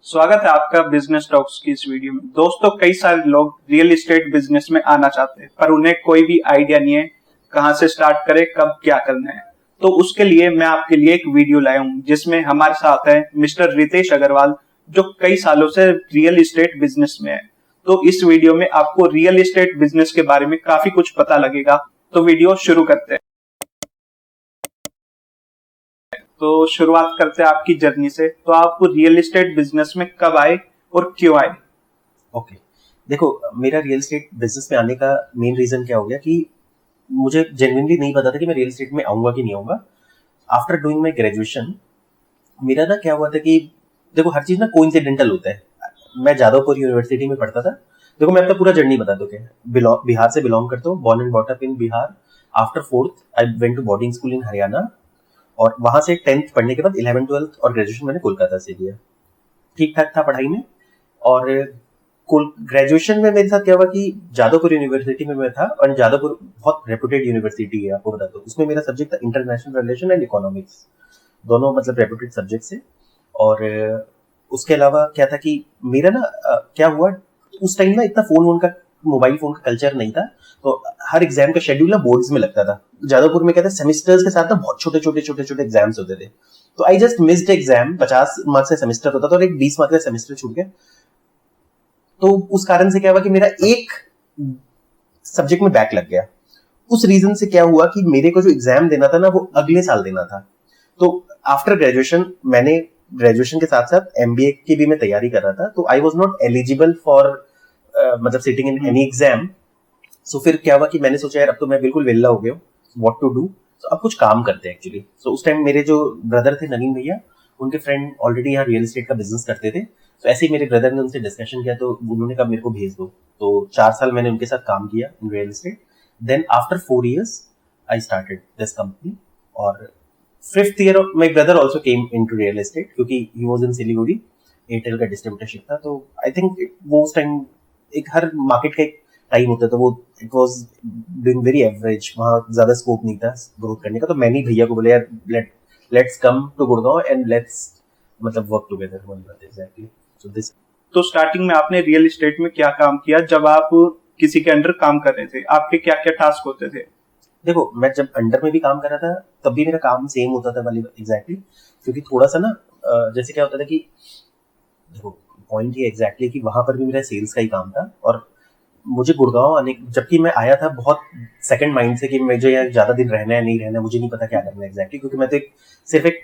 स्वागत है आपका बिजनेस टॉक्स की इस वीडियो में। दोस्तों, कई सारे लोग रियल एस्टेट बिजनेस में आना चाहते हैं पर उन्हें कोई भी आइडिया नहीं है कहां से स्टार्ट करें, कब क्या करना है। तो उसके लिए मैं आपके लिए एक वीडियो लाया हूं जिसमें हमारे साथ है मिस्टर रितेश अग्रवाल, जो कई सालों से रियल एस्टेट बिजनेस में है। तो इस वीडियो में आपको रियल एस्टेट बिजनेस के बारे में काफी कुछ पता लगेगा। तो वीडियो शुरू करते हैं। तो शुरुआत करते हैं आपकी जर्नी से। तो आप रियल एस्टेट बिजनेस में कब आए और क्यों आए? ओके देखो, मेरा रियल एस्टेट बिजनेस में आने का मेन रीजन क्या हो गया कि मुझे जेन्युइनली नहीं पता था कि मैं रियल एस्टेट में आऊंगा कि नहीं आऊंगा। आफ्टर डूइंग माई ग्रेजुएशन मेरा ना क्या हुआ था कि देखो, हर चीज ना कोइंसिडेंटल होता है। मैं जादवपुर यूनिवर्सिटी में पढ़ता था। देखो, मैं अपना पूरा जर्नी बता दूं क्या। बिहार से बिलोंग करता हूँ, born and brought up in Bihar. After fourth I went to boarding school in Haryana, और वहां से 10th पढ़ने के बाद 11th 12th और ग्रेजुएशन मैंने कोलकाता से किया। ठीक ठाक था पढ़ाई में। और ग्रेजुएशन में मेरे साथ क्या हुआ कि जादवपुर यूनिवर्सिटी में मैं था, और जादवपुर बहुत रेपुटेड यूनिवर्सिटी है, आपको बता दो। उसमें मेरा सब्जेक्ट था इंटरनेशनल रिलेशन एंड इकोनॉमिक्स, दोनों मतलब रेपुटेड सब्जेक्ट से। और उसके अलावा क्या था कि मेरा ना क्या हुआ, उस टाइम ना इतना मोबाइल फोन का कल्चर नहीं था। तो हर एग्जाम का शेड्यूल ना बोर्ड्स में लगता था। जादवपुर में क्या था, सेमेस्टर्स के साथ ना बहुत छोटे छोटे एग्जाम्स होते थे। तो I just missed exam. 50 marks का सेमेस्टर होता था और एक 20 मार्क्स का सेमेस्टर छूट गया। तो उस कारण से क्या हुआ कि मेरा एक सब्जेक्ट में बैक लग गया। उस रीजन से क्या हुआ कि मेरे को जो एग्जाम देना था ना, वो अगले साल देना था। तो आफ्टर ग्रेजुएशन मैंने ग्रेजुएशन के साथ साथ एमबीए की भी मैं तैयारी कर रहा था। तो I was not eligible for मतलब सिटिंग इन एनी एग्जाम। सो फिर क्या हुआ कि मैंने सोचा यार, अब तो मैं बिल्कुल वेल्ला हो गया हूँ, व्हाट टू डू। तो अब कुछ काम करते हैं एक्चुअली। सो उस टाइम मेरे जो ब्रदर थे, नवीन भैया, उनके फ्रेंड ऑलरेडी यहाँ रियल एस्टेट का बिजनेस करते थे। तो ऐसे ही मेरे ब्रदर ने उनसे डिस्कशन किया, तो उन्होंने कहा मेरे को भेज दो। तो 4 साल मैंने उनके साथ काम किया in real estate. Then after 4 years I started this company. और 5th year my brother also came in to real estate, क्योंकि he was in Siliguri. Airtel का डिस्ट्रीब्यूटरशिप था। तो आई थिंक वो उस टाइम एक हर मार्केट का एक टाइम होता था। वो it was doing very average, वहाँ ज्यादा स्कोप नहीं था ग्रोथ करने का। तो मैंने भैया को बोला यार, let's come to Gurgaon and let's मतलब work together. Exactly. So this. तो स्टार्टिंग में आपने रियल एस्टेट में क्या काम किया? जब आप किसी के अंडर काम कर रहे थे, आपके क्या क्या टास्क होते थे? देखो, मैं जब अंडर में भी काम कर रहा था तब भी मेरा काम सेम होता था वाली एग्जैक्टली। क्योंकि थोड़ा सा ना जैसे क्या होता था कि देखो, पॉइंट ये एग्जैक्टली कि वहां पर भी मेरा सेल्स का ही काम था। और मुझे गुड़गांव आने, जबकि मैं आया था बहुत सेकंड माइंड से कि मुझे यहाँ ज्यादा दिन रहना है नहीं रहना है, मुझे नहीं पता क्या करना है एग्जैक्टली। क्योंकि मैं तो सिर्फ एक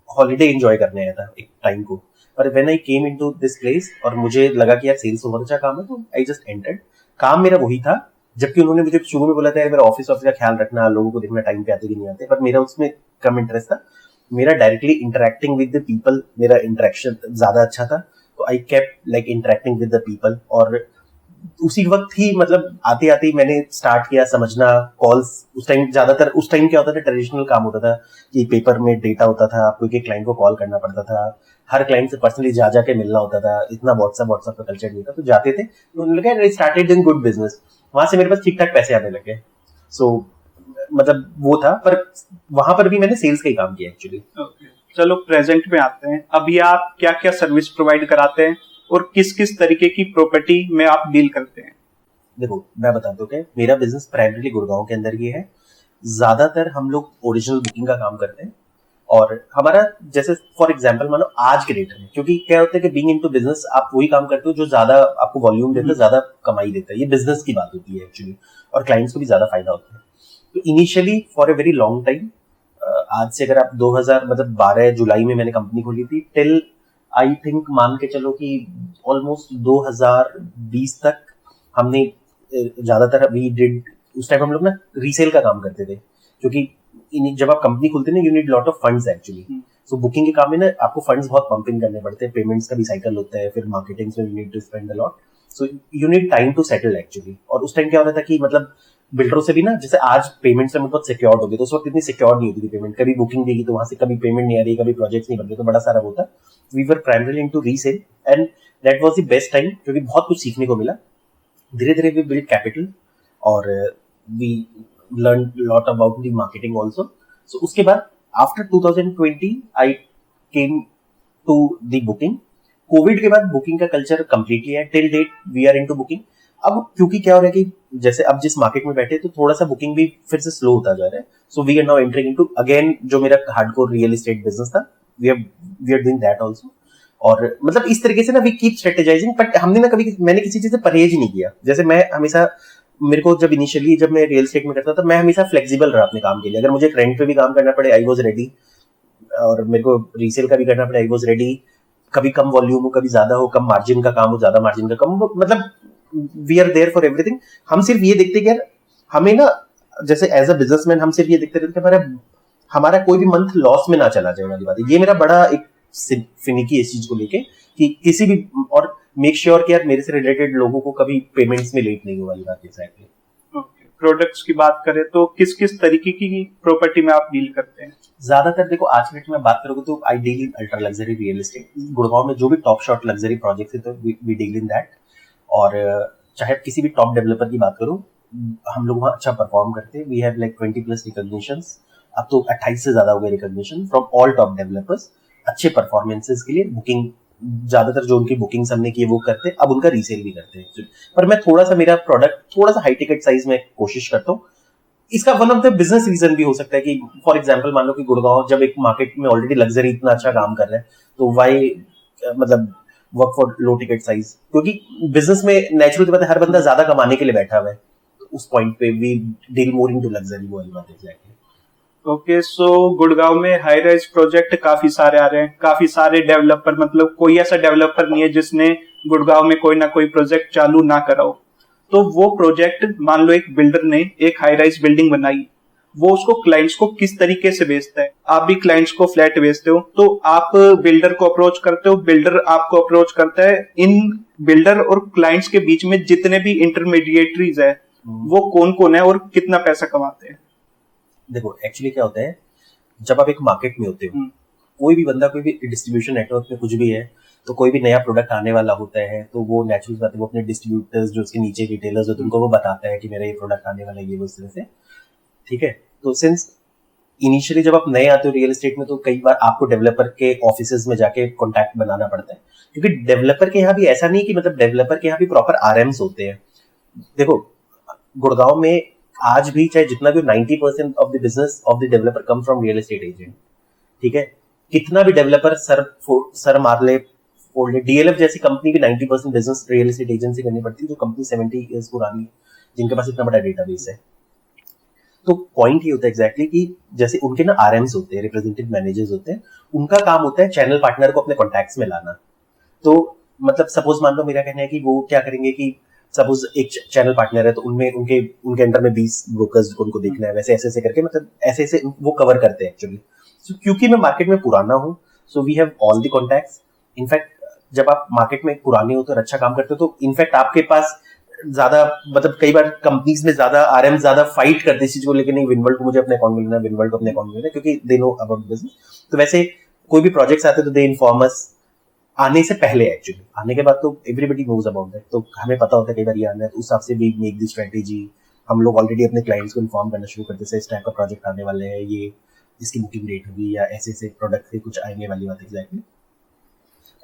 हॉलीडे एंजॉय करने आया था एक टाइम को। पर when I came into this place और मुझे लगा कि यार सेल्स बहुत अच्छा काम है, तो आई जस्ट एंटर्ड। काम मेरा वही था। जबकि उन्होंने मुझे शुरू में बोला था यार, मेरा ऑफिस का ख्याल रखना, लोगों को देखना टाइम पे आते कि नहीं आते, पर मेरा उसमें कम इंटरेस्ट था। मेरा directly interacting with the people, मेरा इंटरेक्शन ज्यादा अच्छा था। तो I kept like interacting with the people. और उसी वक्त ही मतलब आते आते ही मैंने स्टार्ट किया समझना कॉल्स। उस टाइम ज्यादातर, उस टाइम क्या होता था, ट्रेडिशनल काम होता था कि पेपर में डेटा होता था, आपको एक क्लाइंट को कॉल करना पड़ता था, हर क्लाइंट से पर्सनली जा जाके मिलना होता था। इतना व्हाट्सएप का कल्चर नहीं था। तो जाते थे, तो उन्होंने कहा I started in good business. वहां से मेरे पास ठीक ठाक पैसे आने लगे। सो मतलब वो था। पर वहां पर भी मैंने सेल्स का ही काम किया एक्चुअली। चलो प्रेजेंट में आते हैं। अभी आप क्या क्या सर्विस प्रोवाइड कराते हैं और किस किस तरीके की प्रॉपर्टी में आप डील करते हैं? देखो, मैं बताता हूँ क्या, मेरा बिजनेस प्राइमरीली गुड़गांव के अंदर ही है। ज्यादातर हम लोग ओरिजिनल बुकिंग का काम करते हैं। और हमारा जैसे फॉर एग्जांपल मानो आज के डेट में, क्योंकि क्या होता है कि बीइंग इनटू बिजनेस आप वही काम करते हो जो ज्यादा आपको वॉल्यूम देता है, ज्यादा कमाई देता है। ये बिजनेस की बात होती है एक्चुअली, और क्लाइंट्स को भी ज्यादा फायदा होता है। तो initially for a very long time, आज से अगर आप 2000 मतलब 12 जुलाई में मैंने कंपनी खोली थी, टिल आई थिंक मान के चलो कि ऑलमोस्ट 2020 तक हमने ज्यादातर वी डिड। उस टाइम हम लोग ना रीसेल का काम करते थे, क्योंकि जब आप कंपनी खोलते हैं ना, you need lot of funds actually. So booking के काम में ना आपको फंड्स बहुत पंपिंग करने पड़ते हैं, पेमेंट्स का भी साइकिल होता है, फिर मार्केटिंग में you need to spend a lot. So you need time to settle actually. और उस टाइम क्या होता था कि मतलब बिल्डरों से भी ना, जैसे आज पेमेंट्स में बहुत सिक्योर्ड हो गई, तो उस वक्त इतनी सिक्योर नहीं होती थी पेमेंट। कभी बुकिंग देगी तो वहां से कभी पेमेंट नहीं आ रही, कभी प्रोजेक्ट्स नहीं बन रहे, तो बड़ा सारा होता। We were primarily into resale and that was the best time, क्योंकि बहुत कुछ सीखने को मिला। धीरे धीरे वी बिल्ड कैपिटल और we learn lot about the marketing also. So उसके बाद after 2020 I came to the booking. Covid के बाद बुकिंग का कल्चर कंप्लीटली है, till date we are into booking. अब क्योंकि क्या हो रहा है कि जैसे अब जिस मार्केट में बैठे तो थोड़ा सा बुकिंग भी फिर से स्लो होता जा रहा है, so we are now entering into again जो मेरा हार्डकोर रियल एस्टेट बिजनेस था, we are doing that also. और मतलब इस तरीके से ना वी कीप स्ट्रेटेजाइजिंग, बट हमने ना कभी मैंने किसी चीज से परहेज नहीं किया। जैसे मैं हमेशा, मेरे को जब इनिशियली जब मैं रियल एस्टेट में करता था, मैं हमेशा फ्लेक्सिबल रहा अपने काम के लिए। अगर मुझे रेंट पे भी काम करना पड़े, आई वाज रेडी, और मेरे को रीसेल का भी करना पड़े, आई वाज रेडी। कभी कम वॉल्यूम हो, कभी ज्यादा हो, कम मार्जिन का काम हो, ज्यादा मार्जिन का कम हो, मतलब we are there for everything. हम सिर्फ ये देखते कि यार हमें ना, जैसे एज अ बिजनेसमैन हम सिर्फ ये देखते रहते कि हमारा हमारा कोई भी मंथ लॉस में ना चला जाए वाली बात है। ये मेरा बड़ा एक फिनिकी इस चीज को लेके कि किसी भी, और मेक श्योर कि यार मेरे से रिलेटेड लोगों को कभी पेमेंट्स में लेट नहीं हो वाली बात है। एग्जैक्टली। प्रोडक्ट्स की बात करें तो किस किस तरीके की प्रॉपर्टी में आप डील करते हैं? ज्यादातर देखो आज के डेट में बात करोगे तो I deal in ultra luxury real estate. Gurgaon में जो भी टॉप शॉट लग्जरी प्रोजेक्ट है तो वी डील इन दैट। और चाहे किसी भी टॉप डेवलपर की बात करो, हम लोग वहाँ अच्छा परफॉर्म करते हैं। वी हैव लाइक 20+ रिकॉग्निशंस, अब तो 28 से ज्यादा हो गए recognition from all top developers, अच्छे परफॉर्मेंसेस के लिए। बुकिंग ज्यादातर जो उनकी बुकिंग्स हमने की है वो करते हैं, अब उनका रीसेल भी करते हैं। पर मैं थोड़ा सा, मेरा प्रोडक्ट थोड़ा सा हाई टिकट साइज में कोशिश करता हूँ। इसका one of the business reason भी हो सकता है कि फॉर एग्जांपल मान लो कि गुड़गांव जब एक मार्केट में ऑलरेडी लग्जरी इतना अच्छा काम कर रहा है, तो वाई मतलब work for low ticket size, क्योंकि बिजनेस में नेचुरल बात है, हर बंदा ज्यादा कमाने के लिए बैठा हुआ है। उस पॉइंट पे we deal more into luxury, वो वाली बात है। एग्जैक्टली। ओके, सो गुड़गांव में हाई राइज प्रोजेक्ट काफी सारे आ रहे हैं, काफी सारे डेवलपर, मतलब कोई ऐसा डेवलपर नहीं है जिसने गुड़गांव में कोई ना कोई प्रोजेक्ट चालू ना करा हो। तो वो प्रोजेक्ट, मान लो एक बिल्डर ने एक हाई राइज बिल्डिंग बनाई, वो उसको क्लाइंट्स को किस तरीके से बेचता है? आप भी क्लाइंट्स को फ्लैट बेचते हो, तो आप बिल्डर को अप्रोच करते हो, बिल्डर आपको अप्रोच करता है। इन बिल्डर और क्लाइंट्स के बीच में जितने भी इंटरमीडिएटरीज है, वो कौन कौन है और कितना पैसा कमाते हैं? देखो एक्चुअली क्या होता है, जब आप एक मार्केट में होते हो, कोई भी बंदा कोई भी डिस्ट्रीब्यूशन नेटवर्क में कुछ भी है, तो कोई भी नया प्रोडक्ट आने वाला होता है तो वो नेचुरल बात है, वो अपने डिस्ट्रीब्यूटर्स जो उसके नीचे रिटेलर्स होते हैं उनको वो बताता है कि मेरा ये प्रोडक्ट आने वाला है, ये वो इस तरह से। ठीक है, तो सिंस इनिशियली जब आप नए आते हो रियल एस्टेट में, तो कई बार आपको डेवलपर के ऑफिसेज में जाके कॉन्टैक्ट बनाना पड़ता है, क्योंकि डेवलपर के यहाँ भी ऐसा नहीं कि मतलब डेवलपर के यहाँ भी प्रॉपर आरएम्स होते हैं। देखो गुड़गांव में आज भी चाहे जितना भी 90% of the business of the developer come from real estate agent. ठीक है, कितना भी डेवलपर सर मार ले, फोड़ ले, डीएलएफ जैसी कंपनी की 90% बिजनेस रियल एस्टेट एजेंट से करनी पड़ती है, जो कंपनी 70 ईयर्स पुरानी है, जिनके पास इतना बड़ा डेटाबेस है। तो पॉइंट ये होता है एग्जैक्टली कि जैसे उनके ना आरएम्स होते हैं, रिप्रेजेंटेटिव मैनेजर्स होते हैं, उनका काम होता है चैनल पार्टनर को अपने कॉन्टैक्ट्स में लाना। तो मतलब सपोज मान लो, मेरा कहना है कि वो क्या करेंगे कि सपोज एक चैनल पार्टनर है, तो उनमें उनके अंडर में 20 ब्रोकर्स उनको देखना है, वैसे ऐसे ऐसे करके, मतलब ऐसे ऐसे वो कवर करते हैं एक्चुअली। क्योंकि मैं मार्केट में पुराना हूँ, so we have all the contacts. In fact जब आप मार्केट में पुराने हो तो अच्छा काम करते हो, तो इनफैक्ट आपके पास ज्यादा, मतलब कई बार कंपनीज में ज्यादा आरएम ज्यादा फाइट करते इस चीज को, लेकिन नहीं, विनवर्ल्ड को मुझे अपने अकाउंट में लेना, विनवर्ल्ड को अपने अकाउंट में लेना, क्योंकि दे नो अबाउट बिजनेस। तो वैसे कोई भी प्रोजेक्ट्स आते तो दे इन्फॉर्म अस आने से पहले। एक्चुअली आने के बाद तो एवरीबडी नोज अबाउट दैट, तो हमें पता होता है कई बार ये आना है, तो उस हिसाब से वी मेक द स्ट्रेटेजी। हम लोग ऑलरेडी अपने क्लाइंट्स को इन्फॉर्म करना शुरू करते हैं, इस टाइप का प्रोजेक्ट आने वाले हैं, ये इसकी बुकिंग डेट होगी, या ऐसे ऐसे प्रोडक्ट से कुछ आएंगे वाली बात। एग्जैक्टली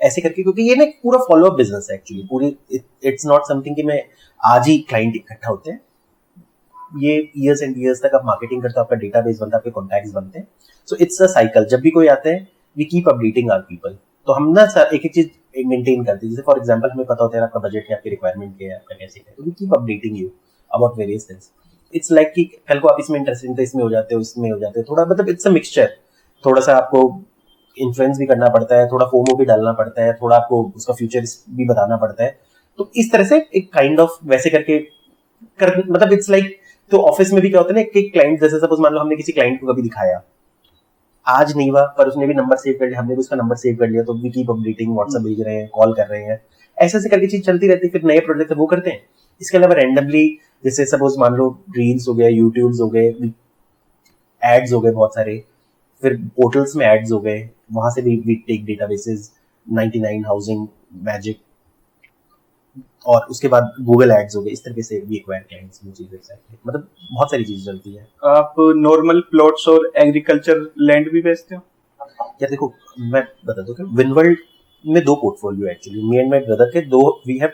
ऐसे करके, क्योंकि ये ना पूरा फॉलो अप बिजनेस है एक्चुअली, पूरी इट्स नॉट समथिंग कि मैं आज ही क्लाइंट इकट्ठा होते हैं। ये ईयर्स एंड ईयर्स तक आप मार्केटिंग करते हो, आपका डेटाबेस बनता है, आपके कॉन्टैक्ट्स बनते हैं। सो इट्स अ साइकिल, जब भी कोई आता है we keep updating our people. तो हम ना सर एक एक चीज मेंटेन करते हैं, जैसे फॉर एग्जांपल हमें पता होता है आपका बजट है, आपकी रिक्वायरमेंट क्या है, आपका कैसे है, तो we keep updating you about various things. It's like कि कल को आप इसमें इंटरेस्टेड थे, इसमें हो जाते हो, इसमें हो जाते हो, थोड़ा मतलब इट्स अ मिक्सचर। थोड़ा सा आपको इन्फ्लुएंस भी करना पड़ता है, थोड़ा फोमो भी डालना पड़ता है, थोड़ा आपको उसका फ्यूचर भी बताना पड़ता है। तो इस तरह से एक काइंड ऑफ वैसे करके मतलब इट्स लाइक, तो ऑफिस में भी क्या होता है ना कि क्लाइंट, जैसे सपोज मान लो हमने किसी क्लाइंट को कभी दिखाया, आज नहीं हुआ पर उसने भी नंबर सेव कर लिया, हमने भी उसका नंबर सेव कर लिया, तो वी कीप अपडेटिंग, व्हाट्सएप भेज रहे हैं, कॉल कर रहे हैं, ऐसे ऐसे करके चीज चलती रहती है। फिर नए प्रोजेक्ट वो करते हैं। इसके अलावा रैंडमली, जैसे सपोज मान लो रील्स हो गए, यूट्यूब्स हो गए, एड्स हो गए बहुत सारे, फिर पोर्टल्स में एड्स हो गए, वहां से भी we take databases, 99 housing, magic, और उसके बाद गूगल एड्स हो गए, इस तरीके से वी एक्वायर क्लाइंट्स, वो चीजें एक्सैक्टली, मतलब बहुत सारी चीजें चलती है। आप नॉर्मल प्लॉट्स और एग्रीकल्चर लैंड भी बेचते हो? यार देखो मैं बता दूं कि विनवर्ल्ड में दो portfolio actually, me and my brother के दो, we have,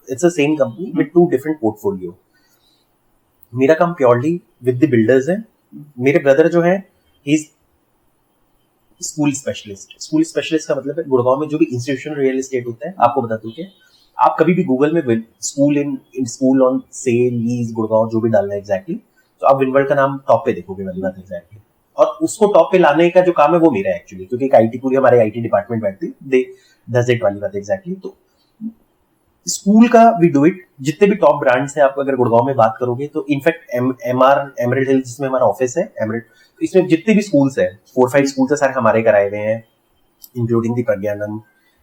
it's the same company with two different portfolio. मेरा काम प्योरली विद द बिल्डर्स है, मेरे ब्रदर जो है he is school specialist. School specialist का मतलब है गुड़गांव में जो भी इंस्टीट्यूशनल रियल एस्टेट होता है, आपको बता दूं कि आप कभी भी गूगल में school in school on sale lease Gurgaon जो भी डालना है एग्जैक्टली, तो आप विनवर्ल्ड का नाम टॉप पे देखोगे वाली बात एग्जैक्टली। और उसको टॉप पे लाने का जो काम है वो मेरा है एक्चुअली, क्योंकि एक आईटी पूरी हमारे आईटी डिपार्टमेंट बैठती दे डज इट वाली बात एग्जैक्टली। तो स्कूल का वी डू इट, जितने भी टॉप ब्रांड्स हैं आप अगर गुड़गांव में बात करोगे तो इनफैक्ट एमरल्ड हिल जिसमें हमारा ऑफिस है एमरल्ड, तो इसमें जितने भी स्कूल्स हैं 4-5 स्कूल्स है सारे हमारे कराए हुए हैं, including the Pragyanam,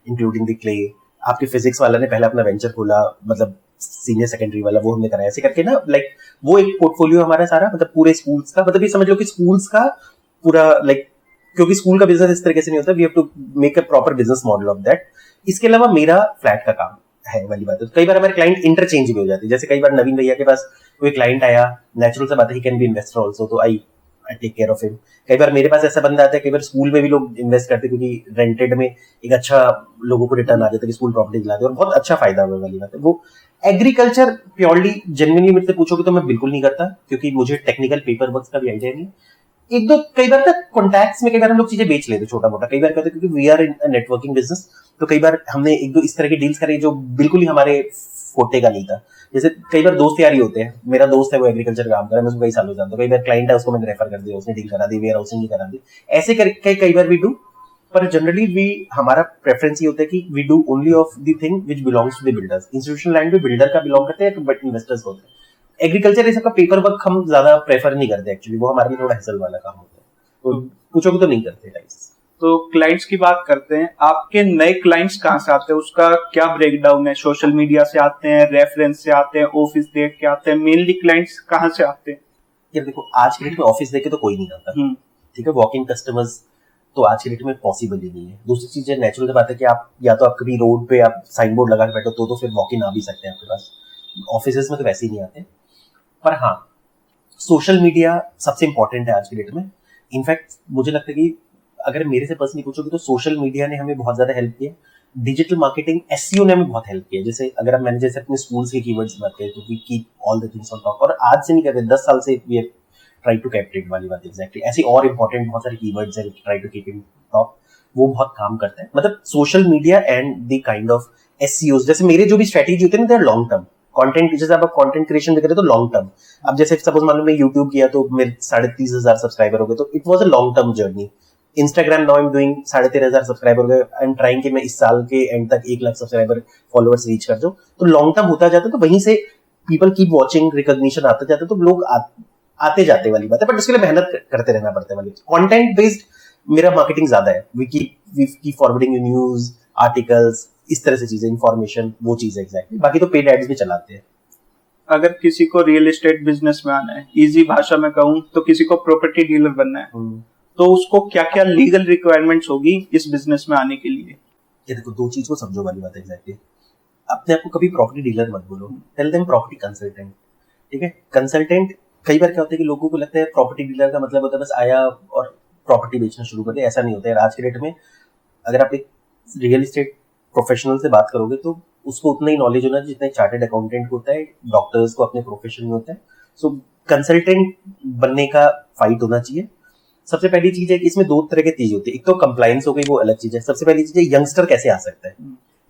including the clay. आपके फिजिक्स वाला ने पहले अपना वेंचर खोला, मतलब सीनियर सेकेंडरी वाला, वो हमने कराया ऐसे करके ना, लाइक वो एक पोर्टफोलियो हमारा सारा, मतलब पूरे स्कूल्स का, मतलब ये समझ लो कि स्कूल्स का पूरा लाइक, क्योंकि स्कूल का बिजनेस इस तरीके से नहीं होता, we have to make a proper business model of that. इसके अलावा मेरा फ्लैट का काम है वाली बात है। कई बार हमारे क्लाइंट इंटरचेंज भी हो जाते हैं, जैसे कई बार नवीन भैया के पास कोई क्लाइंट आया, नेचुरल सा बात है, he can be investor also, तो I take care of him. कई बार मेरे पास ऐसा बंदा आता है, कई बार स्कूल में भी लोग इन्वेस्ट करते हैं, क्योंकि रेंटेड में एक अच्छा लोगों को रिटर्न आ जाता है कि स्कूल प्रॉपर्टी दिलाते हैं, और बहुत अच्छा फायदा हुआ वाली बात है। वो एग्रीकल्चर प्योरली जेन्युइनली मेरे से पूछोगे तो मैं बिल्कुल नहीं करता, क्योंकि मुझे टेक्निकल पेपर वर्क का भी आइडिया नहीं। एक दो कई बार तक कॉन्टैक्ट्स में कई बार हम लोग चीजें बेच लेते छोटा मोटा, कई बार कहते क्योंकि we are in networking business, तो कई बार हमने एक दो इस तरह की डील्स करी जो बिल्कुल ही हमारे फोटे का नहीं था। जैसे कई बार दोस्त यार ही होते हैं, मेरा दोस्त है वो एग्रीकल्चर काम कर रहा है, मैं उसको कई सालों जानता हूँ, कई बार क्लाइंट है उसको मैंने रेफर कर दिया, उसने डील करा दी, वेयर हाउसिंग करा दी, ऐसे करके कई बार वी डू। पर जनरली वी, हमारा प्रेफरेंस ये होता है कि we do only of the thing which belongs to the builders. Institutional land भी बिल्डर का बिलोंग करते हैं, बट इन्वेस्टर्स होते हैं। एग्रीकल्चर ये सबका पेपर वर्क हम ज्यादा प्रेफर नहीं करते एक्चुअली, वो हमारे लिए थोड़ा हैसल वाला काम होता है, तो पूछोगे तो नहीं करते गाइस। तो क्लाइंट्स की बात करते हैं, आपके नए क्लाइंट्स कहाँ से आते हैं, उसका क्या ब्रेकडाउन है? सोशल मीडिया से आते हैं, रेफरेंस से आते हैं, ऑफिस देख के आते हैं, मेनली क्लाइंट्स कहाँ से आते हैं? यार देखो, आज के डेट में ऑफिस देख के तो कोई नहीं आता, ठीक है, वॉक इन कस्टमर्स तो आज के डेट में पॉसिबल ही नहीं है। दूसरी चीज है, नेचुरल बात है कि आप या तो आप कभी रोड पे आप साइन बोर्ड लगा के बैठो तो फिर वॉक इन आ भी सकते हैं आपके पास, ऑफिस में तो वैसे ही नहीं आते। पर हाँ, सोशल मीडिया सबसे इंपॉर्टेंट है आज के डेट में। इनफैक्ट मुझे लगता है कि अगर मेरे से पर्सनली पूछोगे तो सोशल मीडिया ने हमें बहुत ज्यादा हेल्प किया, डिजिटल मार्केटिंग एसईओ ने हमें बहुत हेल्प किया। जैसे अगर आप मैंने जैसे अपने स्कूल्स के कीवर्ड्स बात करें तो we keep all the things on top, और आज से नहीं करते, 10 साल से वी ट्राई टू कैप्टिव वाली बात एग्जैक्टली। ऐसे और इंपॉर्टेंट बहुत सारे कीवर्ड्स हैं, try to keep in top, वो बहुत काम करता है। मतलब social media and the kind of SEO, जैसे मेरे जो भी स्ट्रेटेजी होते हैं ना, they are long term. Content, जैसे आप कंटेंट क्रिएशन भी करें तो लॉन्ग टर्म। अब जैसे सपोज मान लो मैं यूट्यूब किया तो मेरे 30,500 सब्सक्राइबर हो गए, तो it was a long term journey. Instagram now I am doing 13,500 subscriber हो गए, आई एम ट्राइंग कि मैं इस साल के एंड तक 1 लाख सब्सक्राइबर फॉलोअर्स रीच कर दूं, तो लॉन्ग टर्म होता जाता है। तो वहीं से पीपल कीप वॉचिंग, रिकॉग्निशन आता जाता है, तो लोग आते जाते वाली बात है। बट उसके लिए मेहनत करते रहना पड़ता है वाली। कंटेंट बेस्ड मेरा मार्केटिंग ज्यादा है, we keep forwarding news articles, इस तरह से चीजें, इंफॉर्मेशन, वो चीज एग्जैक्टली। बाकी तो पेड एड्स भी चलाते हैं। अगर किसी को रियल एस्टेट बिजनेस में आना है, इजी भाषा में कहूँ तो किसी को प्रॉपर्टी डीलर बनना है, तो उसको क्या क्या लीगल रिक्वायरमेंट्स होगी इस बिजनेस में आने के लिए? ये देखो, दो चीज को समझो वाली बात एग्जैक्टली। अपने आप को कभी प्रॉपर्टी डीलर मत बोलो, टेल देम प्रॉपर्टी कंसल्टेंट, ठीक है। कंसल्टेंट, कई बार क्या होता है कि लोगों को लगता है प्रॉपर्टी डीलर का मतलब होता है बस आया और प्रॉपर्टी बेचना शुरू कर दिया। ऐसा नहीं होता है। आज के डेट में अगर आप एक रियल एस्टेट प्रोफेशनल से बात करोगे तो उसको उतना ही नॉलेज होना जितना एक चार्टर्ड अकाउंटेंट को होता है, डॉक्टर्स को अपने प्रोफेशन में होता है। सो कंसल्टेंट बनने का फाइट होना चाहिए। सबसे पहली चीज है कि इसमें दो तरह की चीज होती है, एक तो कंप्लायंस हो गई, वो अलग चीज है। सबसे पहली चीज है यंगस्टर कैसे आ सकता है।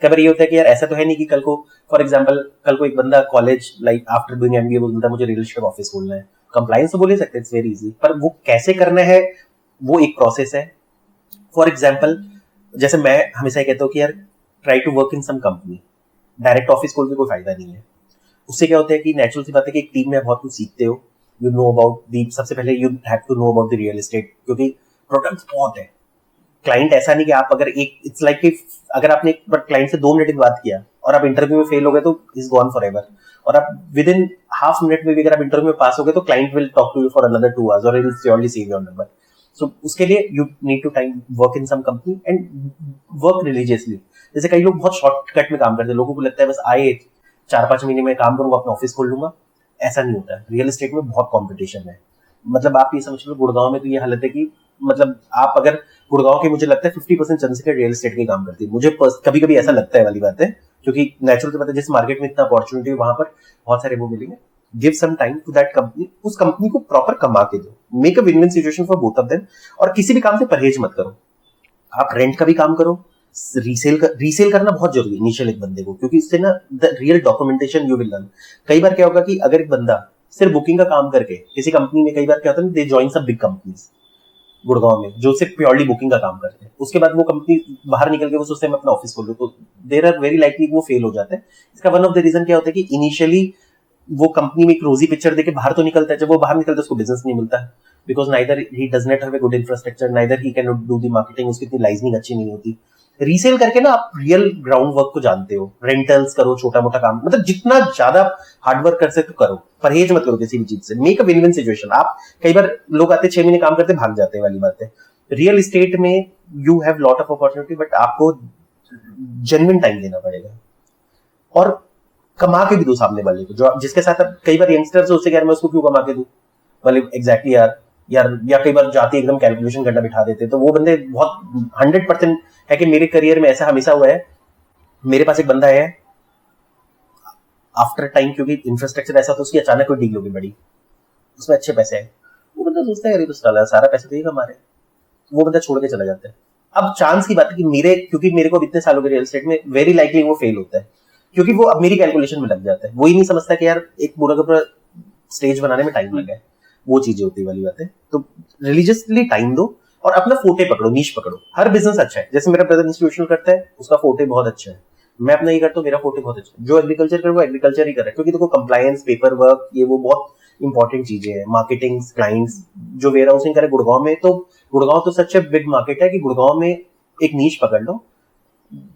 कई बार ये होता है कि यार ऐसा तो है नहीं कि कल को, फॉर एग्जांपल, कल को एक बंदा college like after doing MBA बोलता है मुझे रियल एस्टेट ऑफिस खोलना है। कंप्लायंस तो बोल ही सकते हैं, इट्स वेरी इजी, पर वो कैसे करना है वो एक प्रोसेस है। फॉर एग्जाम्पल, जैसे मैं हमेशा कहता हूँ कि यार try to work in some company, direct office खोल के कोई फायदा नहीं है। उससे क्या होता है कि नेचुरल सी बात है कि एक टीम में बहुत कुछ सीखते हो, यू नो अबाउट दी, सबसे पहले you have to know about the real estate, क्योंकि प्रोडक्ट्स बहुत है। क्लाइंट ऐसा नहीं कि आप अगर एक, इट्स लाइक कि अगर आपने एक बार क्लाइंट से 2 मिनट की बात किया और आप इंटरव्यू में फेल हो गए तो इज गॉन फॉर एवर, और आप विद इन हाफ मिनट में भी अगर आप इंटरव्यू में पास हो गए तो client will talk to you for another 2 hours और it will surely save your number. So उसके लिए you need to time work in some company and work religiously. जैसे कई लोग बहुत शॉर्टकट में काम करते हैं, लोगों को लगता है बस आए 4-5 महीने में काम करूंगा, अपना ऑफिस खोल लूंगा। ऐसा नहीं होता है। रियल एस्टेट में बहुत कॉम्पिटिशन है। मतलब आप ये समझ लो गुड़गांव में तो ये हालत है कि मतलब आप अगर गुड़गांव के, मुझे लगता है 50% जनसंख्या रियल एस्टेट के काम करती है। मुझे कभी कभी ऐसा लगता है वाली बात है, क्योंकि नेचुरल तो पता है जिस मार्केट में इतना अपॉर्चुनिटी है वहां पर बहुत सारे वो मिलेंगे। Give some time to that company, उस कंपनी को प्रॉपर कमा के दो, make a win win situation for both of them. और किसी भी काम से परहेज मत करो, आप रेंट का भी काम करो, रीसेल करना बहुत जरूरी है इनिशियल एक बंदे को, क्योंकि इससे ना the real documentation you will learn. कई बार क्या होगा कि अगर एक बंदा सिर्फ बुकिंग का काम करके किसी कंपनी में, कई बार क्या होता है दे जॉइन सब बिग कंपनीज गुड़गांव में जो सिर्फ प्योरली बुकिंग का काम करते हैं, उसके बाद वो कंपनी बाहर निकल के वो सोचते हैं मैं अपना ऑफिस खोल लूं, तो देर आर वेरी लाइकली वो फेल हो जाते हैं। इसका वन ऑफ द रीजन क्या होता है कि इनिशियली वो कंपनी में एक रोजी पिक्चर देके बाहर तो निकलता है, जब वो बाहर निकलता है उसको बिजनेस नहीं मिलता है, because neither he does not have a good infrastructure, neither he can do the marketing, उसकी इतनी लाइजनिंग अच्छी नहीं होती। रीसेल करके ना आप रियल ग्राउंड वर्क को जानते हो, रेंटल्स करो, छोटा मोटा काम, मतलब जितना ज्यादा हार्डवर्क कर सकते हो करो, परहेज मत करो किसी भी चीज से, make a win win situation. आप कई बार लोग आते 6 महीने काम करते भाग जाते हैं वाली बात है। रियल एस्टेट में you have lot of opportunity, but आपको जेन्युइन टाइम देना पड़ेगा और कमा के भी दो सामने वाले को, जो जिसके साथ अब कई बार यंगस्टर्स उससे कह रहे मैं उसको क्यों कमा के दूं, मतलब एग्जैक्टली यार या कई बार जाती एकदम कैलकुलेशन करना बिठा देते, तो वो बंदे बहुत 100% है कि मेरे करियर में ऐसा हमेशा हुआ है। मेरे पास एक बंदा है आफ्टर टाइम, क्योंकि इंफ्रास्ट्रक्चर ऐसा, तो उसकी अचानक कोई डील होगी बड़ी, उसमें अच्छे पैसे है, वो बंदा सोचता है अरे तो सारा पैसा तो ये कमा रहे, वो बंदा छोड़ के चला जाता है। अब चांस की बात है कि क्योंकि मेरे को इतने साल हो गए रियल एस्टेट में, वेरी लाइकली वो फेल होता है, क्योंकि वो अब मेरी कैलकुलेशन में लग जाता है, वो ही नहीं समझता कि यार एक पूरा का पूरा स्टेज बनाने में टाइम लगा है, वो चीजें होती वाली बात है। तो रिलीजियसली टाइम दो और अपना फोटे पकड़ो, नीश पकड़ो। हर बिजनेस अच्छा है, जैसे मेरा ब्रदर इंस्टीट्यूशनल करता है, उसका फोटे बहुत अच्छा है, मैं अपना ये करता हूँ, मेरा फोटे बहुत अच्छा है। जो एग्रीकल्चर कर वो एग्रीकल्चर ही कर रहा है, क्योंकि देखो कंप्लायंस, पेपर वर्क, ये वो बहुत इंपॉर्टेंट चीजें हैं, मार्केटिंग, क्लाइंट्स, जो वेयर हाउसिंग करे गुड़गांव में, तो गुड़गांव तो सच बिग मार्केट है कि गुड़गांव में एक नीश पकड़ लो,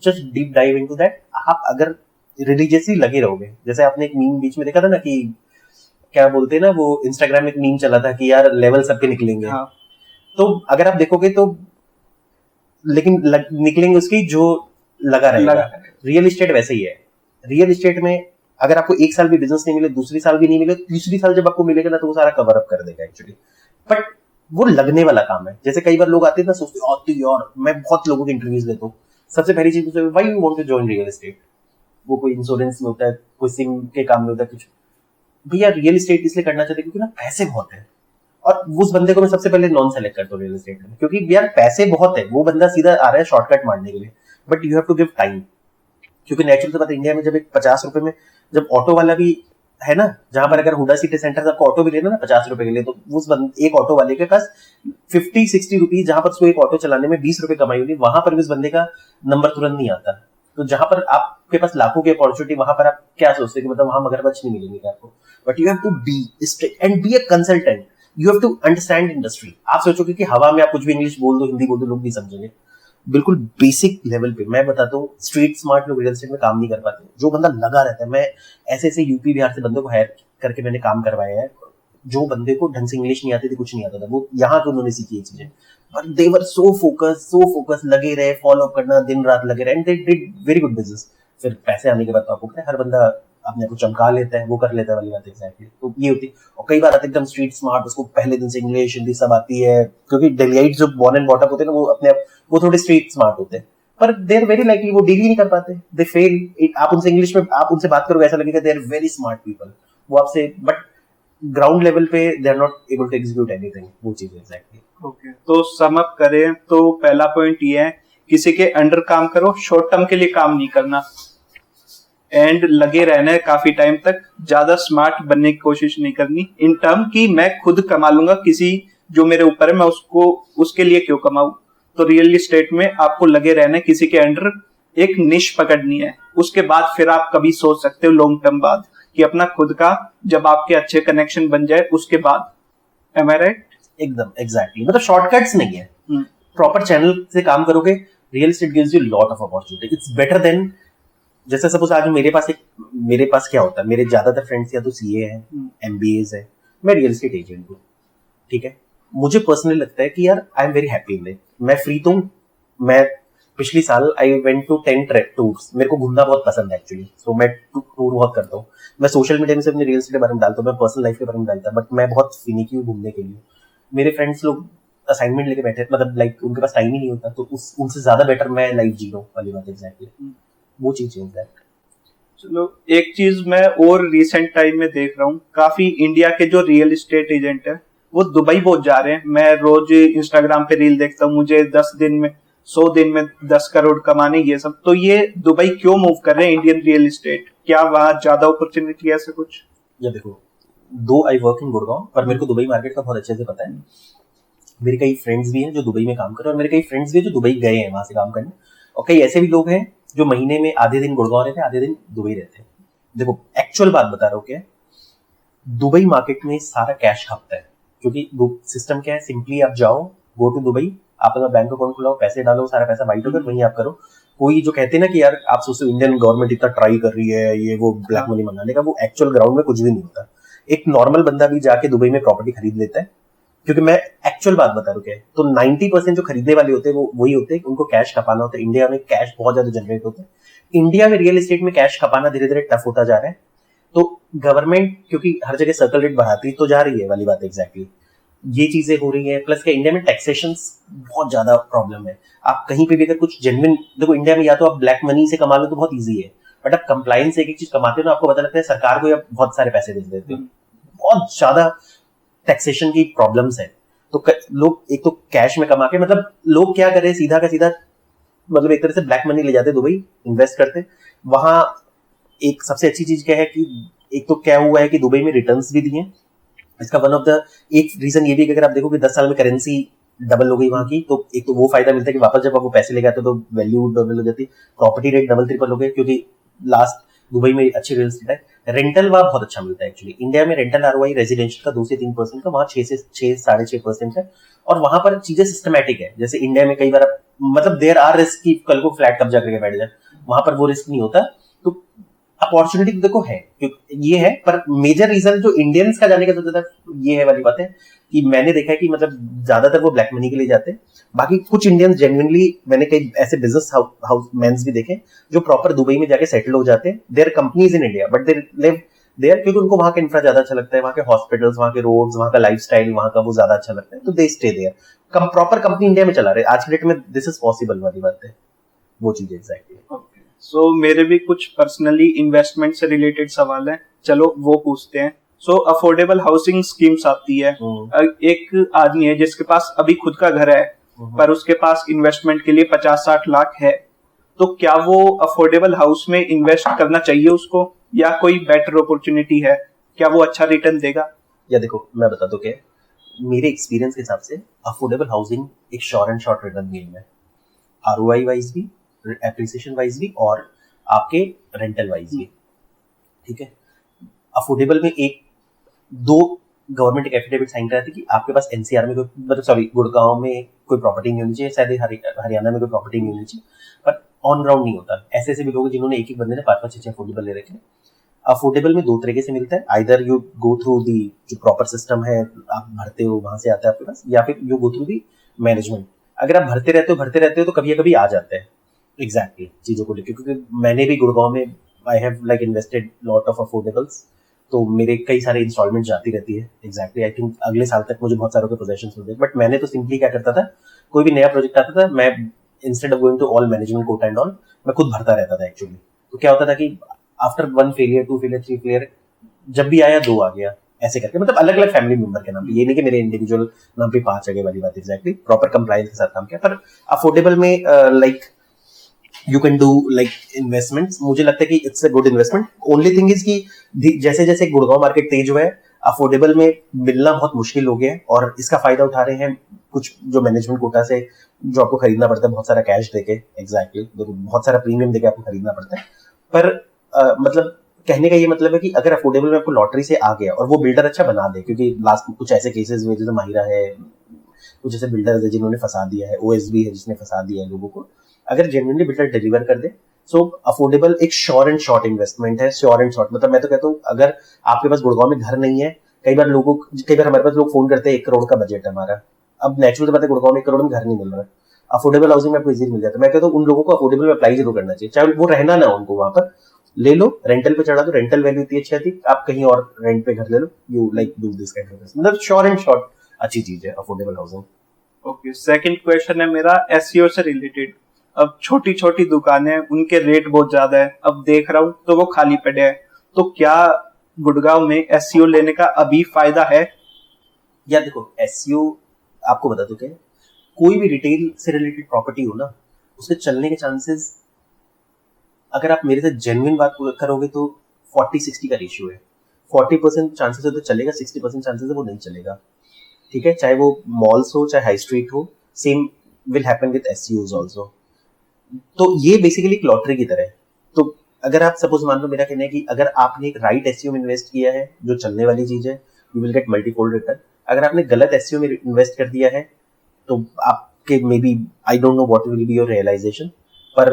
just deep dive into that. आप अगर रिलीजियसली लगे रहोगे, जैसे आपने एक मीम बीच में देखा था ना कि क्या बोलते हैं ना, वो इंस्टाग्राम में एक मीम चला था कि यार लेवल सबके निकलेंगे, हाँ। तो अगर आप देखोगे तो लेकिन निकलेंगे उसकी जो लगा रहेगा। रियल एस्टेट वैसे ही है, रियल एस्टेट में अगर आपको एक साल भी बिजनेस नहीं मिले, दूसरी साल भी नहीं मिले, तीसरी साल जब आपको मिलेगा ना, तो वो सारा कवर अप कर देगा एक्चुअली। बट वो लगने वाला काम है। जैसे कई बार लोग आते हैं ना, सोचते हैं यार, मैं बहुत लोगों के इंटरव्यूज लेता हूँ, सबसे पहली चीज पूछते हैं why you want to join real estate. वो कोई इंश्योरेंस में होता है, कोई सिम के काम में होता है, कुछ भैया रियल एस्टेट इसलिए करना चाहते हैं क्योंकि ना पैसे बहुत है, और उस बंदे को मैं सबसे पहले नॉन सेलेक्ट करता हूँ रियल एस्टेट में, क्योंकि यार पैसे बहुत है, वो बंदा सीधा आ रहा है शॉर्टकट मारने के लिए, but you have to give time. क्योंकि नेचुरल तो पता इंडिया में जब एक 50 रुपए में जब ऑटो वाला भी है ना, जहां पर अगर हुडा सिटी सेंटर से आपको ऑटो भी लेना ना 50 रुपए के लिए, तो उस एक ऑटो वाले के पास 50-60 रुपीज, जहां पर उसको एक ऑटो चलाने में 20 रुपए कमाई होगी, वहां पर भी उस बंदे का नंबर तुरंत नहीं आता। तो जहां पर आपके पास लाखों की अपॉर्चुनिटी, वहां पर आप क्या सोचते हैं कि मतलब वहां मगरमच्छ नहीं मिलेंगे आपको, but you have to be strict and be a consultant, you have to understand industry. आप सोचोगे कि हवा में आप कुछ भी इंग्लिश बोल दो, हिंदी बोल दो, लोग नहीं समझेंगे। बिल्कुल बेसिक लेवल पे मैं बताता हूँ, स्ट्रीट स्मार्ट लोग रियल एस्टेट में काम नहीं कर पाते, जो बंदा लगा रहता है। मैं ऐसे यूपी बिहार से बंदों को हायर करके मैंने काम करवाया है, जो बंदे को ढंग से इंग्लिश नहीं आती थी, कुछ नहीं आता था, वो यहाँ पे उन्होंने सीखी ये चीजें, but they were so focus, लगे रहे, फॉलो अप करना, दिन रात लगे रहे, and they did very good business. फिर पैसे आने के बाद तो आपको पता है, हर बंदा अपने को चमका लेता है, वो कर लेता है वाली बात एग्जैक्टली। तो ये होती, और कई बार आते एकदम स्ट्रीट स्मार्ट, उसको पहले दिन से इंग्लिश हिंदी सब आती है, क्योंकि दिल्लीइट जो बॉर्न एंड बॉट अप होते हैं ना, वो अपने आप वो थोड़े स्ट्रीट स्मार्ट होते हैं, पर दे आर वेरी लाइकली वो डील ही नहीं कर पाते, दे फेल। आप उनसे इंग्लिश में आप उनसे बात करोगे, ऐसा लगेगा they are very smart people, वो आपसे, बट ग्राउंड लेवल पे they are not able to execute anything, वो चीज एग्जैक्टली। ओके, तो सम अप करें तो पहला पॉइंट ये है, किसी के अंडर काम करो, शॉर्ट टर्म के लिए काम नहीं करना, एंड लगे रहना है काफी टाइम तक, ज्यादा स्मार्ट बनने की कोशिश नहीं करनी इन टर्म की मैं खुद कमा लूंगा, किसी जो मेरे ऊपर है मैं उसको उसके लिए क्यों कमाऊं। तो रियल एस्टेट में आपको लगे रहना है, किसी के अंडर एक निश पकड़नी है, उसके बाद फिर आप कभी सोच सकते हो लॉन्ग टर्म बाद कि अपना खुद का, जब आपके अच्छे कनेक्शन बन जाए उसके बाद। एम आई राइट? एकदम एग्जैक्टली, मतलब शॉर्टकट्स नहीं है, प्रॉपर चैनल से काम करोगे, real estate gives you lot of opportunity, it's better than, जैसे सपोज आज मेरे पास क्या होता है, मेरे ज्यादातर फ्रेंड्स या तो सीए है, एमबीएज है, मैं रियल एस्टेट एजेंट हूँ, ठीक है। मुझे पर्सनली लगता है कि यार I am very happy in, मैं फ्री तो हूँ, मैं पिछली साल I went to 10 trek tours. मेरे को घूमना बहुत पसंद है एक्चुअली, सो मैं टूर बहुत करता हूँ। मैं सोशल मीडिया में से अपने रियल एस्टेट के बारे में डालता हूँ, मैं पर्सनल लाइफ के बारे में डालता हूँ, बट मैं बहुत फिनिकी हूँ घूमने के लिए। मेरे फ्रेंड्स लोग असाइनमेंट लेके बैठे, मतलब लाइक उनके पास टाइम ही नहीं होता, तो उनसे ज्यादा बेटर मैं लाइफ जी रहा हूँ वाली बात। एग्जैक्टली वो चीज चेंज है। चलो, एक चीज मैं और रिसेंट टाइम में देख रहा हूँ, काफी इंडिया के जो रियल एस्टेट एजेंट है वो दुबई बहुत जा रहे हैं। मैं रोज इंस्टाग्राम पे रील देखता हूँ, मुझे 10 दिन में 100 दिन में 10 करोड़ कमाने, ये सब। तो ये दुबई क्यों मूव कर रहे हैं इंडियन रियल एस्टेट? क्या वहाँ ज्यादा अपॉर्चुनिटी है ऐसा कुछ? या देखो, दो आई वर्क इन गुड़गांव, पर मेरे को दुबई मार्केट का बहुत अच्छे से पता है। मेरे कई फ्रेंड्स भी हैं जो दुबई में काम कर रहे हैं, और मेरे कई फ्रेंड्स भी हैं जो दुबई गए हैं वहां से काम करने, और कई ऐसे भी लोग हैं जो महीने में आधे दिन गुड़गांव रहते हैं, आधे दिन दुबई रहते हैं। देखो, एक्चुअल बात बता रहा हूँ, क्या दुबई मार्केट में सारा कैश खपता है, क्योंकि सिस्टम क्या है, सिंपली आप जाओ, गो टू दुबई, आप अपना बैंक अकाउंट खुलाओ, पैसे डालो, सारा पैसा वाइट होकर वहीं आप करो। कोई जो कहते हैं ना कि यार आप सोचते हो इंडियन गवर्नमेंट इतना ट्राई कर रही है ये वो ब्लैक मनी मंगाने का, वो एक्चुअल ग्राउंड में कुछ भी नहीं होता। एक नॉर्मल बंदा भी जाके दुबई में प्रॉपर्टी खरीद लेता है, क्योंकि मैं एक्चुअल बात बता रहा हूँ, क्या है, तो 90% जो खरीदने वाले होते हैं वो वही होते हैं, उनको कैश खपाना होता है। इंडिया में कैश बहुत ज्यादा जनरेट होता है। इंडिया में रियल एस्टेट में कैश खपाना धीरे धीरे टफ होता जा रहा है, तो गवर्नमेंट क्योंकि हर जगह सर्कल रेट बढ़ाती तो जा रही है वाली बात। एग्जैक्टली ये चीजें हो रही है, प्लस क्या इंडिया में टैक्सेशन बहुत ज्यादा प्रॉब्लम है। आप कहीं पे भी अगर कुछ जेन्युइन, देखो इंडिया में या तो आप ब्लैक मनी से कमा लो तो बहुत ईजी है, बट आप कंप्लायंस से एक एक चीज कमाते हो तो आपको पता लगता है सरकार को आप बहुत सारे पैसे दे देते हो। बहुत ज्यादा टैक्सेशन की प्रॉब्लम्स है, तो लोग एक तो कैश में कमा के, मतलब लोग क्या कर रहे हैं, सीधा का सीधा मतलब एक तरह से ब्लैक मनी ले जाते दुबई, इन्वेस्ट करते वहां। एक सबसे अच्छी चीज क्या है कि एक तो क्या हुआ है कि दुबई में रिटर्न्स भी दिए। इसका वन ऑफ द एक रीजन ये भी कि अगर आप देखो कि 10 साल में करेंसी डबल हो गई वहां की, तो एक तो वो फायदा मिलता है कि वापस जब आप वो पैसे लेके आते हो तो वैल्यू डबल हो जाती है, प्रॉपर्टी रेट डबल ट्रिपल हो गए, क्योंकि लास्ट दुबई में अच्छी रियल एस्टेट है। रेंटल वहां बहुत अच्छा मिलता है एक्चुअली। इंडिया में रेंटल आरओआई रेजिडेंशियल का 2 से 3% का, वहां 6 से 6.5% है, और वहां पर चीजें सिस्टमैटिक है। जैसे इंडिया में कई बार मतलब देयर आर रिस्क की कल को फ्लैट कब्जा करके बैठ जाए, वहां पर वो रिस्क नहीं होता। तो अपॉर्चुनिटी देखो है, ये है, पर मेजर रीजन जो इंडियंस का जाने का सबसे ज्यादा ये है वाली बात है कि मैंने देखा है कि मतलब ज्यादातर वो ब्लैक मनी के लिए जाते हैं। बाकी कुछ इंडियंस जेन्युइनली, मैंने कई ऐसे बिजनेस हाउस मैन्स भी देखे जो प्रॉपर दुबई में जाके सेटल हो जाते हैं। Their companies in India but they live there, क्योंकि उनको वहां का इंफ्रा ज्यादा अच्छा लगता है, वहां के हॉस्पिटल्स, वहां के रोड्स, वहां का लाइफस्टाइल, वहां का वो ज्यादा अच्छा लगता है, तो they stay there. Proper company India में चला रहे आज के डेट में, दिस इज पॉसिबल वाली बात है, वो चीज एग्जैक्टली। सो मेरे भी कुछ पर्सनली इन्वेस्टमेंट से रिलेटेड सवाल हैं, चलो वो पूछते हैं। सो अफोर्डेबल हाउसिंग स्कीम्स आती है, एक आदमी है जिसके पास अभी खुद का घर है पर उसके पास इन्वेस्टमेंट के लिए 50-60 लाख है, तो क्या वो अफोर्डेबल हाउस में इन्वेस्ट करना चाहिए उसको, या कोई बेटर अपॉर्चुनिटी है, क्या वो अच्छा रिटर्न देगा? या देखो मैं बता दूं, क्या मेरे एक्सपीरियंस के हिसाब से अफोर्डेबल हाउसिंग एक sure and short return game है, आरओआई वाइज भी, एप्रिसिएशन वाइज भी, और आपके रेंटल वाइज भी। ठीक है, अफोर्डेबल में एक दो गवर्नमेंट एक एफिडेविट साइन कराती कि आपके पास एनसीआर में कोई, मतलब सॉरी गुड़गांव में कोई प्रॉपर्टी नहीं होनी चाहिए, शायद हरियाणा में कोई प्रॉपर्टी नहीं होनी चाहिए, पर ऑन ग्राउंड नहीं होता। ऐसे ऐसे भी लोग जिन्होंने एक एक बंदे ने 5-5-6 अफोर्डेबल ले रखे हैं। अफोर्डेबल में 2 तरीके से मिलता है, either you go through the जो प्रॉपर सिस्टम है, आप भरते हो वहां से आता है आपके पास, या फिर you go through the management. अगर आप भरते रहते हो तो कभी कभी आ जाते हैं एग्जैक्टली चीजों को लेकर, क्योंकि मैंने भी गुड़गांव में I have like invested lot of affordables, तो मेरे कई सारे इंस्टॉलमेंट जाती रहती है एग्जैक्टली। आई थिंक अगले साल तक मुझे बहुत सारों के पोजेशन मिल गए, बट मैंने तो सिंपली क्या करता था, कोई भी नया प्रोजेक्ट आता था, मैं instead of going to all management quota and all, मैं खुद भरता रहता था एक्चुअली। तो क्या होता था कि आफ्टर 1 फेलियर 2 फेलियर 3 फेलियर, जब भी आया 2 आ गया, ऐसे करके, मतलब अलग अलग फैमिली मेंबर के नाम पे, ये नहीं कि मेरे इंडिविजुअल नाम पे 5 आ गए वाली बात। एग्जैक्टली प्रॉपर कंप्लायंस के साथ काम किया। पर अफोर्डेबल में like you can do like investments, मुझे लगता है कि it's a good investment. Only thing is कि जैसे जैसे गुड़गांव मार्केट तेज हुआ है, अफोर्डेबल में मिलना बहुत मुश्किल हो गया है, और इसका फायदा उठा रहे हैं कुछ जो मैनेजमेंट कोटा से, जो आपको खरीदना पड़ता है बहुत सारा कैश देके, एग्जैक्टली बहुत सारा प्रीमियम देके आपको खरीदना पड़ता है। पर मतलब कहने का ये मतलब है कि अगर अफोर्डेबल में आपको लॉटरी से आ गया और वो बिल्डर अच्छा बना दे, क्योंकि लास्ट में कुछ ऐसे केसेस हुए, जैसे माहिरा है, कुछ ऐसे बिल्डर्स है जिन्होंने फंसा दिया है, ओएसबी है जिसने फंसा दिया है लोगों को, अगर जेन्युइनली बिल्डर डिलीवर कर दे, सो अफोर्डेबल एक श्योर एंड शॉर्ट इन्वेस्टमेंट है। श्योर एंड शॉर्ट मतलब मैं तो कहता हूँ, अगर आपके पास गुड़गांव में घर नहीं है, कई बार हमारे पास लोग फोन करते हैं 1 करोड़ का बजट है हमारा, अब नेचुरल बात है गुड़गांव में 1 करोड़ में घर नहीं मिल रहा है, अफोर्डेबल हाउसिंग में आपको इजीली मिल जाता है। मैं कहता हूँ उन लोगों को अफोर्डेबल में अप्लाई जरूर करना चाहिए, चाहे वो रहना ना उनको वहां पर, ले लो रेंटल पे चढ़ा दो, रेंटल वैल्यू इतनी अच्छी आती है, आप कहीं और रेंट पे घर ले लो, you like do this kind of मतलब श्योर एंड शॉर्ट अच्छी चीज है affordable housing. Okay, second question है मेरा एसईओ से रिलेटेड। अब छोटी छोटी दुकानें, उनके रेट बहुत ज्यादा है, अब देख रहा हूँ तो वो खाली पड़े हैं, तो क्या गुड़गांव में एसईओ लेने का अभी फायदा है? या देखो एसईओ आपको बता दो क्या, कोई भी रिटेल से रिलेटेड प्रॉपर्टी हो ना, उसके चलने के चांसेस, अगर आप मेरे से जेन्युइन बात करोगे तो 40-60 का रेशियो है। 40% चांसेस है तो चलेगा, 60% चांसेस है वो नहीं चलेगा। ठीक है, चाहे वो मॉल्स हो चाहे हाई स्ट्रीट हो, same will happen with SEOs also. तो ये बेसिकली एक लॉटरी की तरह है। तो अगर आप सपोज मान लो, मेरा कहना है कि अगर आपने एक राइट एसईओ में इन्वेस्ट किया है जो चलने वाली चीज है, you will get multifold return. अगर आपने गलत एसईओ में इन्वेस्ट कर दिया है तो आपके may be, I don't know what will be your realization, पर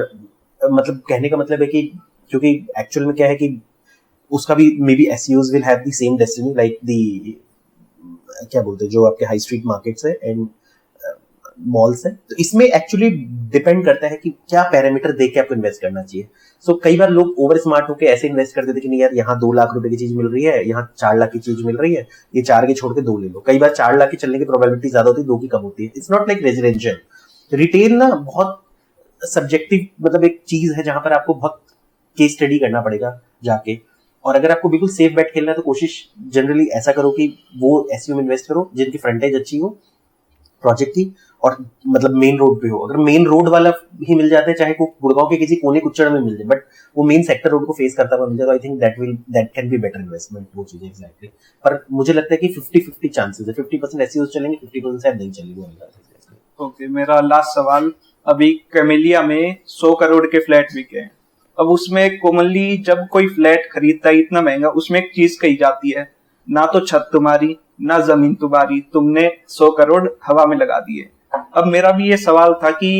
मतलब कहने का मतलब है कि क्योंकि एक्चुअल में क्या है कि उसका भी may be SEOs will have the same destiny like the क्या बोलते हैं जो आपके हाई स्ट्रीट मार्केट्स है एंड मॉल्स है। तो इसमें एक्चुअली डिपेंड करता है कि क्या पैरामीटर देख के आपको इन्वेस्ट करना चाहिए। सो कई बार लोग ओवर स्मार्ट होकर ऐसे इन्वेस्ट कर देते कि नहीं यार, यहाँ 2 लाख रुपए की चीज मिल रही है, यहाँ 4 लाख की चीज मिल रही है, ये 4 के छोड़ के 2 ले लो। कई बार 4 लाख की चलने की प्रोबेबिलिटी ज्यादा होती है, 2 की कम होती है। It's not like residential. Retail ना बहुत सब्जेक्टिव मतलब एक चीज है जहां पर आपको बहुत केस स्टडी करना पड़ेगा जाके। और अगर आपको बिल्कुल सेफ बेट खेलना है तो कोशिश जनरली ऐसा करो कि वो एसईओ में इन्वेस्ट करो जिनकी फ्रंटेज अच्छी हो प्रोजेक्ट की, और मतलब मेन रोड पे हो। अगर मेन रोड वाला ही मिल जाता है, चाहे वो गुड़गांव के किसी कोने कुचड़ में मिल जाए, बट वो मेन सेक्टर रोड को फेस करता हुआ मिल जाए, तो I think that can be better investment. वो चीजें एग्जैक्टली, पर मुझे लगता है कि 50-50 चांसेस है, 50% एसईओ चलेंगे, 50% शायद नहीं चलेंगे। ओके, मेरा लास्ट सवाल। अभी कैमेलिया में 100 करोड़ के फ्लैट बिके हैं। अब उसमें कॉमनली जब कोई फ्लैट खरीदता है इतना महंगा, उसमें एक चीज कही जाती है, ना तो छत तुम्हारी ना जमीन तुम्हारी, तुमने 100 करोड़ हवा में लगा दिए। अब मेरा भी ये सवाल था कि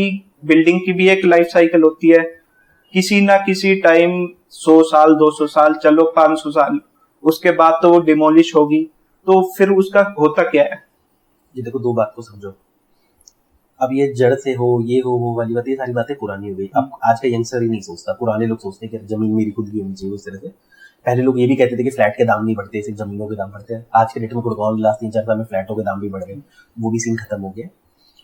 बिल्डिंग की भी एक लाइफ साइकिल होती है, किसी ना किसी टाइम 100 साल 200 साल, चलो 500 साल, उसके बाद तो वो डिमोलिश होगी, तो फिर उसका होता क्या है? ये देखो, 2 बात को समझो। अब ये जड़ से हो, ये हो, वो वाली बात, ये सारी बातें पुरानी हो गई। अब आज का यंगस्टर ही नहीं सोचता। पुराने लोग सोचते हैं कि जमीन मेरी खुद की होनी चाहिए उस तरह से। पहले लोग ये भी कहते थे कि फ्लैट के दाम नहीं बढ़ते, सिर्फ जमीनों के दाम बढ़ते हैं। आज के डेट में गुड़गांव लास्ट 3-4 साल में फ्लैटों के दाम भी बढ़ गए, वो भी सीन खत्म हो गया।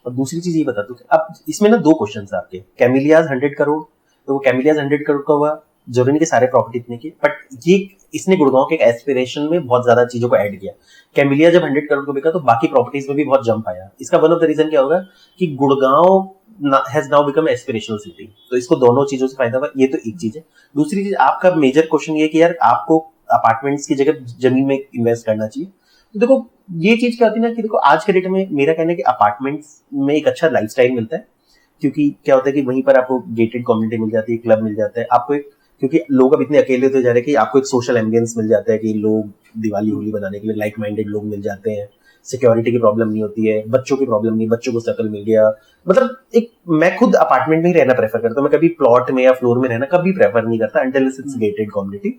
और दूसरी चीज ये बता दो, अब इसमें ना 2 क्वेश्चन है आपके। कैमिलियाज 100 करोड़, तो वो कैमिलियाज 100 करोड़ का हुआ, जरूरी नहीं कि सारे प्रॉपर्टी इतने की, बट ये इसने गुड़गांव के एक एस्पिरेशन में बहुत ज्यादा चीजों को ऐड किया। कैमिलिया जब 100 करोड़ को बिका तो बाकी प्रॉपर्टीज में भी बहुत जंप आया। इसका वन ऑफ द रीजन क्या होगा कि Gurgaon has now become aspirational city, तो इसको दोनों चीजों से फायदा हुआ। ये तो एक चीज है। दूसरी चीज, आपका मेजर क्वेश्चन ये कि यार आपको अपार्टमेंट्स की जगह जमीन में इन्वेस्ट करना चाहिए। तो देखो, ये चीज क्या होती है ना कि देखो, आज के डेट में मेरा कहना है कि अपार्टमेंट्स में एक अच्छा लाइफस्टाइल मिलता है, क्योंकि क्या होता है कि वहीं पर आपको गेटेड कम्युनिटी मिल जाती है, क्लब मिल जाता है आपको एक, क्योंकि लोग अब इतने अकेले होते जा रहे हैं कि आपको एक सोशल एम्बियंस मिल जाता है कि लोग दिवाली होली बनाने के लिए लाइक माइंडेड लोग मिल जाते हैं। सिक्योरिटी की प्रॉब्लम नहीं होती है, बच्चों की प्रॉब्लम नहीं, बच्चों को सर्कल मिल गया। मतलब एक, मैं खुद अपार्टमेंट में ही रहना प्रेफर करता हूँ। मैं कभी प्लॉट में या फ्लोर में रहना कभी प्रेफर नहीं करता अंटिल इट्स गेटेड कम्युनिटी।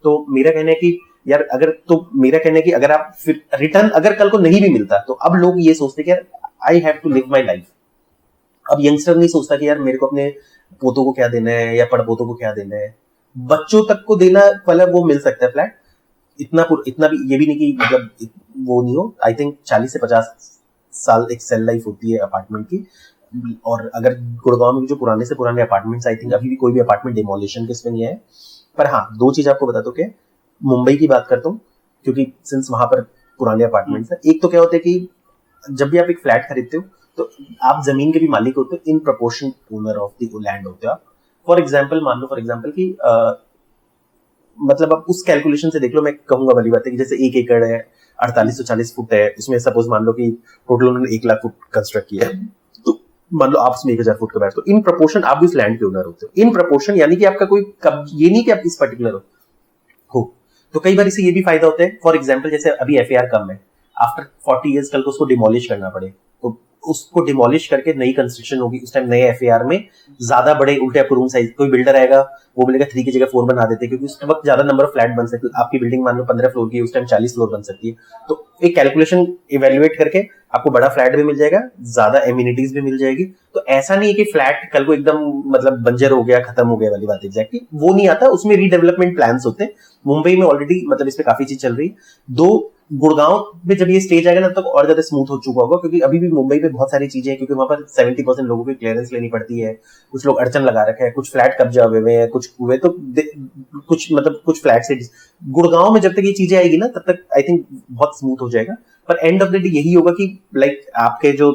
तो मेरा कहना है कि यार अगर आप फिर रिटर्न अगर कल को नहीं भी मिलता, तो अब लोग ये सोचते कि यार I have to live my life. अब यंगस्टर नहीं सोचता कि यार मेरे को अपने पोतों को क्या देना है या पड़पोतों को क्या देना है, बच्चों तक को देना, मतलब वो मिल सकता है फ्लैट। इतना भी ये भी नहीं कि मतलब वो नहीं हो। आई थिंक 40 से 50 साल एक सेल लाइफ होती है अपार्टमेंट की। और अगर गुड़गांव में जो पुराने से पुराने अपार्टमेंट्स, आई थिंक अभी भी कोई भी अपार्टमेंट डिमोलिशन के इसमें नहीं है। पर हाँ, 2 चीज आपको बता दो कि मुंबई की बात करता हूँ, क्योंकि सिंस वहां पर पुराने अपार्टमेंट्स है। एक तो क्या होता है कि जब भी आप एक फ्लैट खरीदते हो तो आप जमीन के भी मालिक होते हो, in proportion owner of the land होते हो आप। फॉर एग्जाम्पल कि मतलब आप उस कैलकुलेशन से देख लो। मैं कहूंगा वाली बात है कि जैसे 1 एकड़ है, 4840 फुट है, उसमें सपोज मान लो कि टोटल उन्होंने 1 लाख फुट कंस्ट्रक्ट किया है, तो मान लो आप उसमें 1000 फुट का बैठ, तो इन प्रोपोर्शन आप भी उस लैंड के ओनर होते हो। इन प्रोपोर्शन यानी कि आपका कोई ये नहीं कि आप इस पर्टिकुलर हो। तो कई बार इसे ये भी फायदा होता है, फॉर एग्जाम्पल जैसे अभी एफएआर कम है, आफ्टर 40 ईयर्स कल को उसको डिमोलिश करना पड़े, तो उसको डिमोलिश करके नई कंस्ट्रक्शन होगी, उस टाइम नए एफएआर में ज्यादा बड़े उल्टे आपको रूम साइज, कोई बिल्डर आएगा वो बोलेगा 3 की जगह 4 बना देते हैं, क्योंकि उस वक्त ज्यादा नंबर ऑफ फ्लैट बन सकते हैं। आपकी बिल्डिंग मान लो 15 फ्लोर की है, उस टाइम 40 फ्लोर बन सकती है। तो एक कैलकुलेशन इवेल्युएट करके आपको बड़ा फ्लैट भी मिल जाएगा, ज्यादा एमिनिटीज भी मिल जाएगी। तो ऐसा नहीं है कि फ्लैट कल को एकदम मतलब बंजर हो गया, खत्म हो गया वाली बात, एग्जैक्टली वो नहीं आता। उसमें रीडेवलपमेंट प्लान्स होते हैं। मुंबई में ऑलरेडी मतलब इस पे काफी चीज चल रही है। गुड़गांव में जब ये स्टेज आएगा ना तब और ज्यादा स्मूथ हो चुका होगा, क्योंकि अभी भी मुंबई में बहुत सारी चीजें हैं, क्योंकि वहां पर 70% लोगों की क्लियरेंस लेनी पड़ती है। कुछ लोग अड़चन लगा रखे हैं, कुछ फ्लैट कब्जा हुए हैं, कुछ हुए तो कुछ फ्लैट से गुड़गांव में जब तक ये चीजें आएगी ना तब तक आई थिंक बहुत स्मूथ हो जाएगा। पर एंड ऑफ द डे यही होगा कि लाइक आपके जो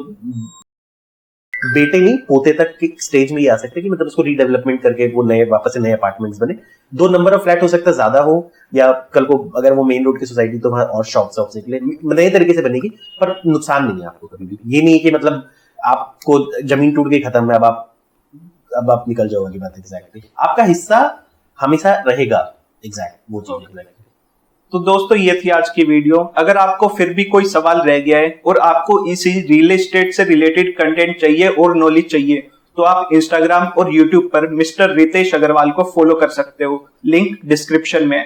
बेटे नहीं पोते तक के स्टेज में ही आ सकते हैं कि मतलब उसको रीडेवलपमेंट करके वो नए वापस से नए अपार्टमेंट्स बने। 2 नंबर ऑफ फ्लैट हो सकता है ज्यादा हो, या कल को अगर वो मेन रोड की सोसाइटी तो वहां और शॉप्स के लिए नए तरीके से बनेगी, पर नुकसान नहीं है आपको कभी भी। ये नहीं है कि मतलब आपको जमीन टूट गई खत्म है, अब आप निकल जाओ वाली बात। एग्जैक्टली आपका हिस्सा हमेशा रहेगा, एग्जैक्ट वो चीज। तो दोस्तों ये थी आज की वीडियो। अगर आपको फिर भी कोई सवाल रह गया है और आपको इसी रियल एस्टेट से रिलेटेड कंटेंट चाहिए और नॉलेज चाहिए, तो आप इंस्टाग्राम और यूट्यूब पर मिस्टर रितेश अग्रवाल को फॉलो कर सकते हो, लिंक डिस्क्रिप्शन में है।